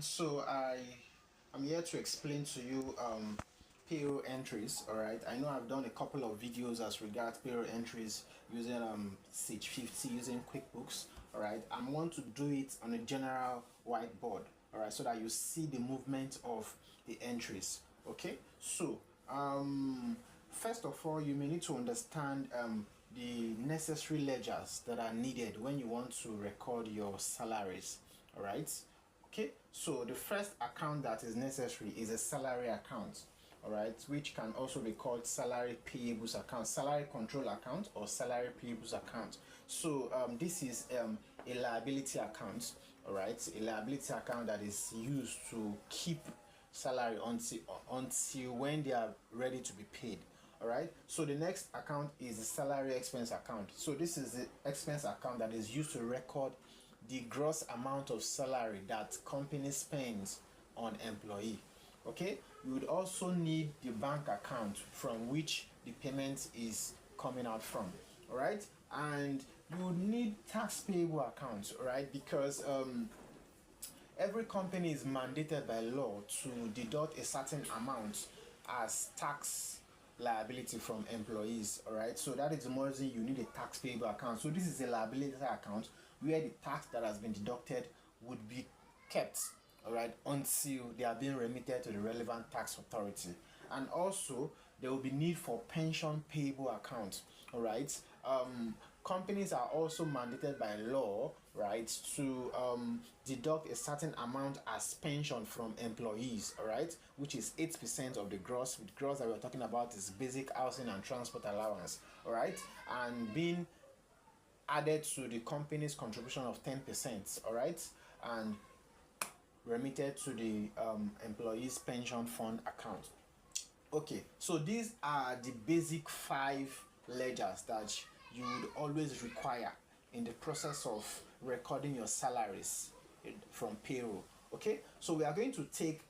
So I'm here to explain to you payroll entries. All right, I know I've done a couple of videos as regards payroll entries using Sage 50 using QuickBooks. All right, I'm going to do it on a general whiteboard. All right, so that you see the movement of the entries. Okay, so first of all, you may need to understand the necessary ledgers that are needed when you want to record your salaries. All right. Okay, so the first account that is necessary is a salary account, all right, which can also be called salary payables account, salary control account, or salary payables account. So this is a liability account, all right, a liability account that is used to keep salary until when they are ready to be paid. All right, so the next account is the salary expense account. So this is the expense account that is used to record the gross amount of salary that company spends on employee. Okay, you would also need the bank account from which the payment is coming out from. All right, and you would need tax payable accounts, all right, because every company is mandated by law to deduct a certain amount as tax liability from employees. All right, so that is the more reason you need a tax payable account. So this is a liability account where the tax that has been deducted would be kept, all right, until they are being remitted to the relevant tax authority. And also there will be need for pension payable account. All right, companies are also mandated by law, right, to deduct a certain amount as pension from employees, all right, which is 8% of the gross. The gross that we're talking about is basic housing and transport allowance, all right, and being added to the company's contribution of 10%, all right, and remitted to the employees pension fund account. Okay, so these are the basic 5 ledgers that you would always require in the process of recording your salaries from payroll. Okay, so we are going to take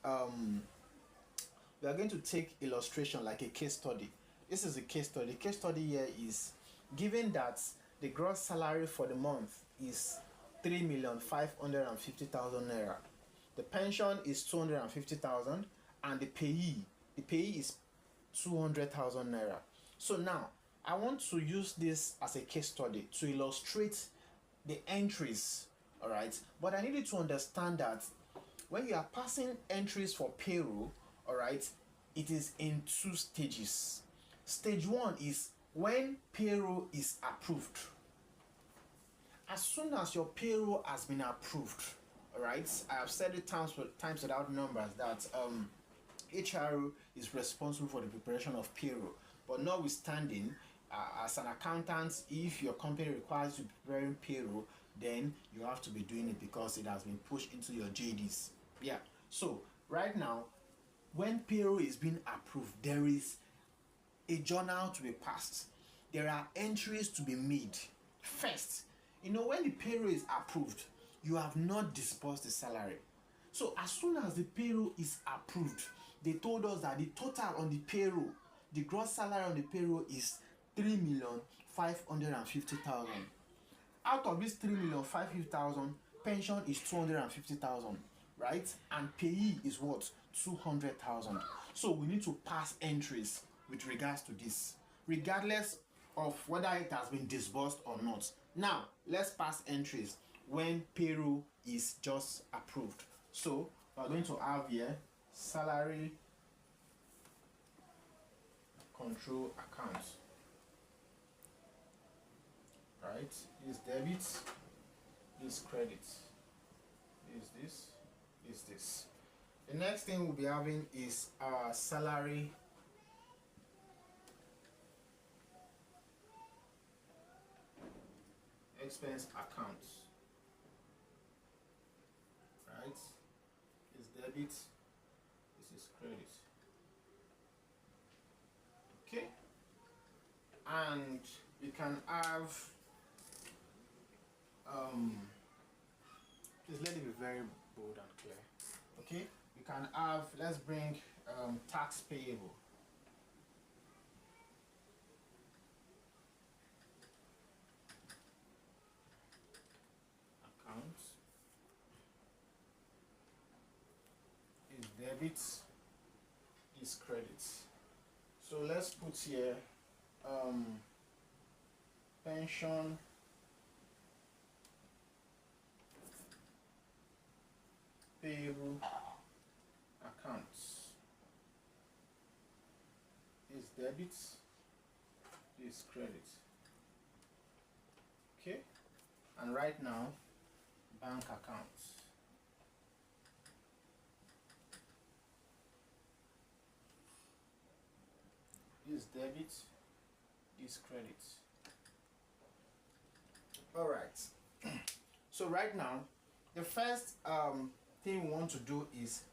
illustration like a case study. This is a case study. The case study here is given that the gross salary for the month is 3,550,000 naira. The pension is 250,000, and the payee is 200,000 naira. So now I want to use this as a case study to illustrate the entries, all right, but I need you to understand that when you are passing entries for payroll, all right, it is in 2 stages. Stage 1 is when payroll is approved. As soon as your payroll has been approved, all right, I have said it times without numbers that HRO is responsible for the preparation of payroll. But notwithstanding, as an accountant, if your company requires you preparing payroll, then you have to be doing it because it has been pushed into your JDs. Yeah. So right now, when payroll is being approved, there is a journal to be passed. There are entries to be made. First, when the payroll is approved, you have not disbursed the salary. So as soon as the payroll is approved, they told us that the total on the payroll, the gross salary on the payroll is 3,550,000. Out of this 3,550,000, pension is 250,000, right? And payee is what? 200,000. So we need to pass entries with regards to this, regardless of whether it has been disbursed or not. Now let's pass entries when payroll is just approved. So we're going to have here salary control account, right? This debit, this credit, this. The next thing we'll be having is our salary expense account, right? This debit, this is credit. Okay, and we can have please let it be very bold and clear. Okay, we can have, let's bring tax payable account. debit, this credit. So let's put here pension payable accounts. This debit, this credit. Okay, and right now bank accounts. This debit, this credit. All right. So right now, the first thing we want to do is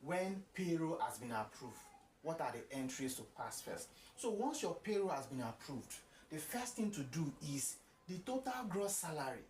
when payroll has been approved, what are the entries to pass first? So once your payroll has been approved, the first thing to do is the total gross salary.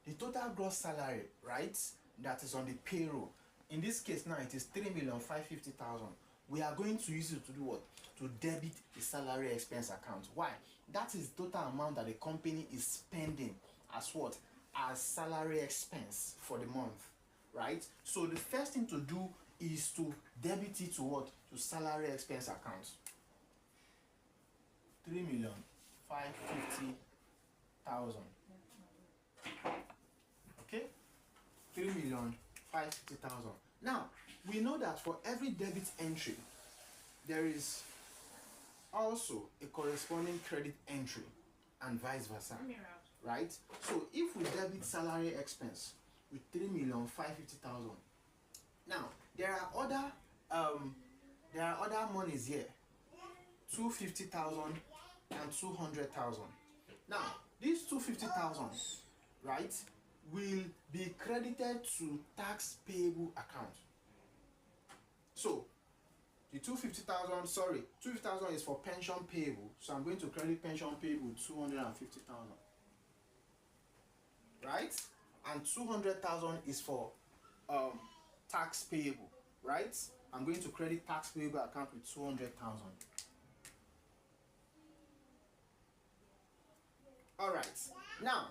The total gross salary, right, that is on the payroll. In this case now, it is 3,550,000. We are going to use it to do what? To debit the salary expense account. Why? That is the total amount that the company is spending as what? As salary expense for the month, right? So the first thing to do is to debit it to what? To salary expense account. 3,550,000. Okay? 3,550,000. Now, we know that for every debit entry, there is also a corresponding credit entry and vice versa, right? So if we debit salary expense with 3,550,000, now there are other monies here, 250,000 and 200,000. Now these 250,000, right, will be credited to tax payable account. So the 250,000 is for pension payable. So I'm going to credit pension payable 250,000. Right? And 200,000 is for tax payable. Right? I'm going to credit tax payable account with 200,000. Alright. Now,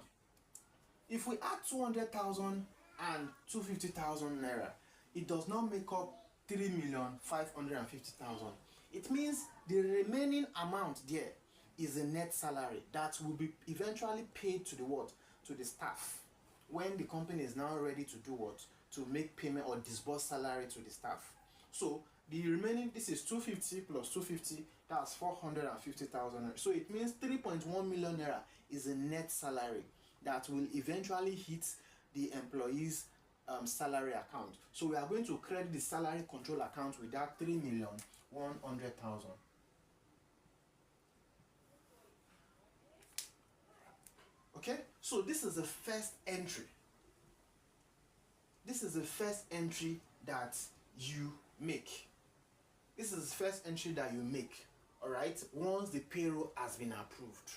if we add 200,000 and 250,000 naira, it does not make up 3,550,000. It means the remaining amount there is a net salary that will be eventually paid to the what? To the staff. When the company is now ready to do what? To make payment or disburse salary to the staff. So the remaining, this is 250 plus 250, that's 450,000. So it means 3.1 million naira is a net salary that will eventually hit the employee's salary account. So we are going to credit the salary control account with that 3,100,000. Okay, so this is the first entry. This is the first entry that you make. This is the first entry that you make, all right, once the payroll has been approved.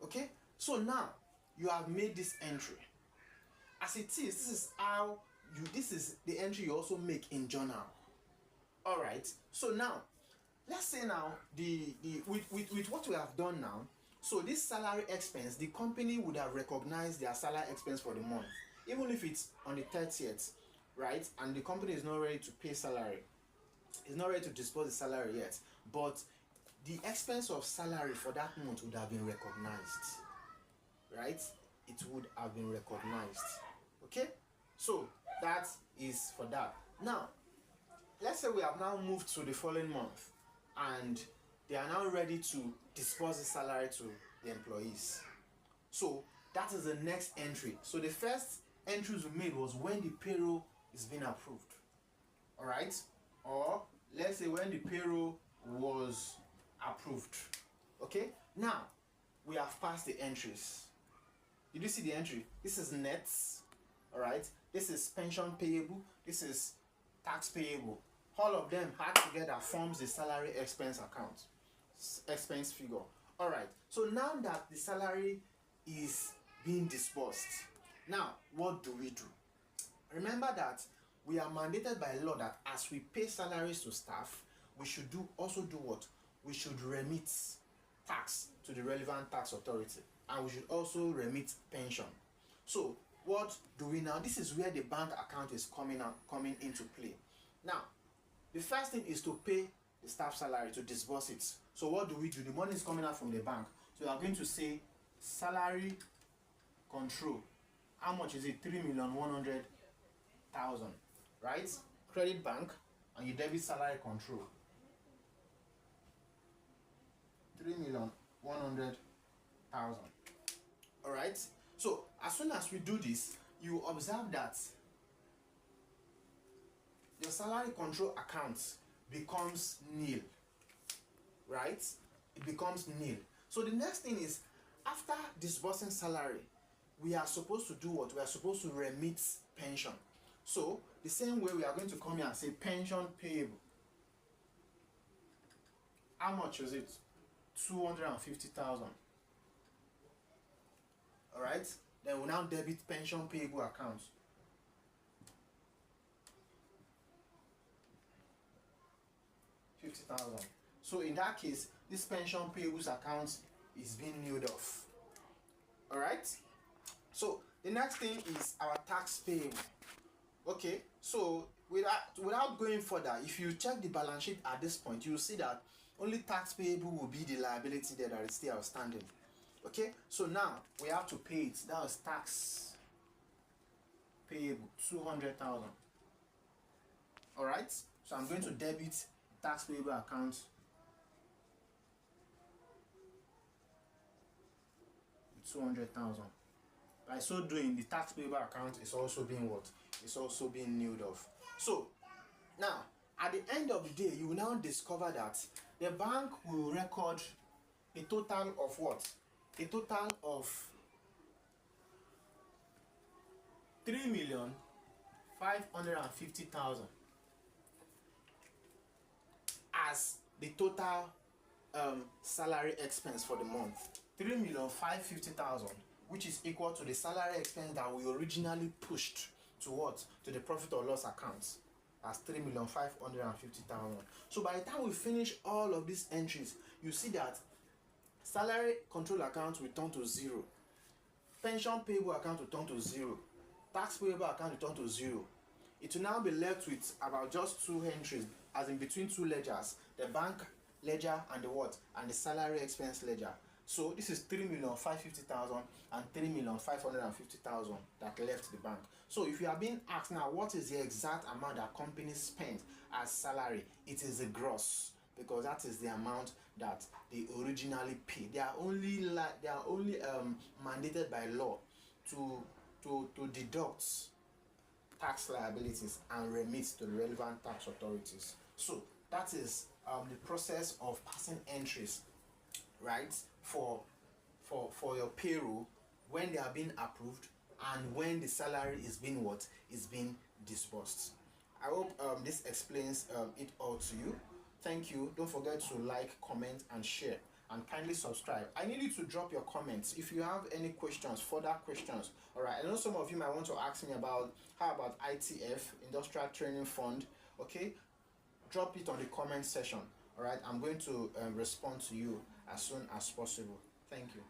Okay, so now you have made this entry. As it is, this is the entry you also make in journal. All right, so now let's say now with what we have done now, so this salary expense, the company would have recognized their salary expense for the month, even if it's on the 30th, right? And the company is not ready to pay salary, it's not ready to dispose the salary yet, but the expense of salary for that month would have been recognized, right? It would have been recognized. Okay, so that is for that. Now let's say we have now moved to the following month and they are now ready to disburse the salary to the employees. So that is the next entry. So the first entries we made was when the payroll is being approved, all right? Or let's say when the payroll was approved. Okay, now we have passed the entries. Did you see the entry? This is nets, all right? This is pension payable, this is tax payable. All of them add together forms the salary expense account, expense figure. All right, so now that the salary is being disbursed, now what do we do? Remember that we are mandated by law that as we pay salaries to staff, we should also do what? We should remit tax to the relevant tax authority, and we should also remit pension. So what do we now? This is where the bank account is coming into play. Now, the first thing is to pay the staff salary, to disburse it. So what do? The money is coming out from the bank. So you are going to say salary control. How much is it? 3,100,000, right? Credit bank, and you debit salary control. 3,100,000. All right. So as soon as we do this, you observe that your salary control account becomes nil, right? It becomes nil. So the next thing is, after disbursing salary, we are supposed to do what? We are supposed to remit pension. So the same way, we are going to come here and say pension payable. How much is it? 250,000. All right. Then we now debit pension payable account. $50,000. So in that case, this pension payables account is being nilled off. All right. So the next thing is our tax payable. Okay. So without going further, if you check the balance sheet at this point, you will see that only tax payable will be the liability there that is still outstanding. Okay. So now we have to pay it. That was tax payable, 200,000. All right. So I'm going to debit tax payable account, $200,000. By so doing, the tax payable account is also being what? It's also being nilled off. So now, at the end of the day, you will now discover that the bank will record a total of what? A total of 3,550,000 as the total salary expense for the month. 3,550,000, which is equal to the salary expense that we originally pushed to what? To the profit or loss account. As 3,550,000. So by the time we finish all of these entries, you see that salary control account will turn to 0. Pension payable account will turn to 0. Tax payable account will turn to 0. It will now be left with about just 2 entries, as in between 2 ledgers, the bank ledger and the what? And the salary expense ledger. So this is 3,550,000 and 3,550,000 that left the bank. So if you are being asked now, what is the exact amount that company spent as salary? It is a gross, because that is the amount that they originally paid. They are only mandated by law to deduct tax liabilities and remit to the relevant tax authorities. So that is the process of passing entries, right, for your payroll, when they are being approved and when the salary is being what? Is being disbursed. I hope this explains it all to you. Thank you. Don't forget to like, comment, and share, and kindly subscribe. I need you to drop your comments if you have any questions, further questions. All right. I know some of you might want to ask me about how about ITF, Industrial Training Fund. Okay, drop it on the comment section. All right. I'm going to respond to you as soon as possible. Thank you.